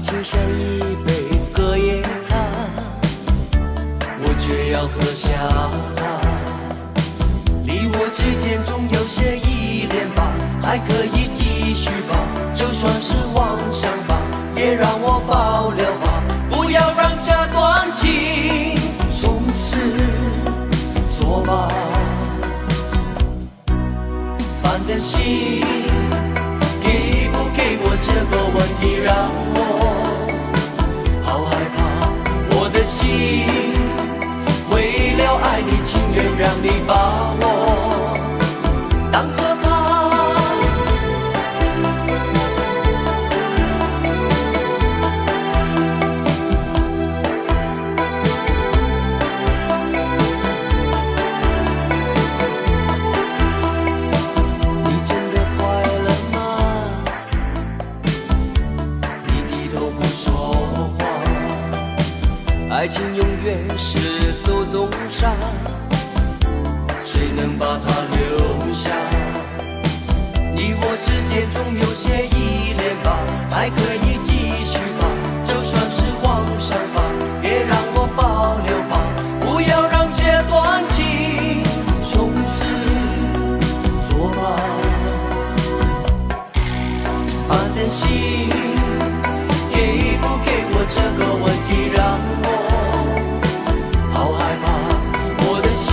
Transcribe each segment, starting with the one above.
情像一杯隔夜茶，我却要喝下它。你我之间总有些依恋吧，还可以继续吧，就算是妄想吧，也让我保留吧，不要让这段情从此作罢。反正心给不给我这个问题，让我好害怕。我的心为了爱你，情愿让你把我当作爱情永远是手中沙，谁能把它留下？你我之间总有些依恋吧，还可以继续吧，就算是妄想吧，别让我保留吧，不要让这段情从此作罢。反正心给不给我这个问题，让我好害怕。我的心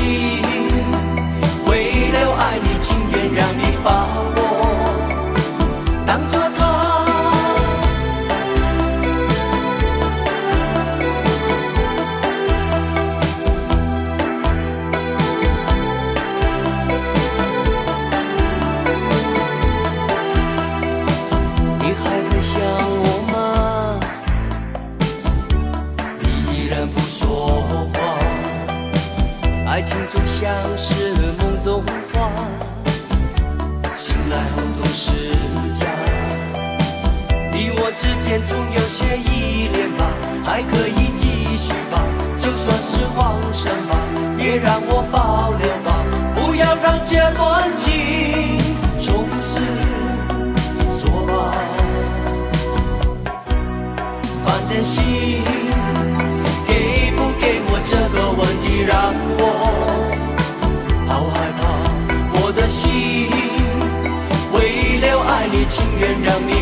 为了爱你，情愿让你把我当作他。你还会想我吗？你依然不说话。爱情就像是梦中花，醒来后都是假。你我之间总有些依恋吧，还可以继续吧，就算是妄想吧，也让我保留吧，不要让这段情从此作罢。反正心给不给我这个问题，让我好害怕。我的心为了爱你，情愿让你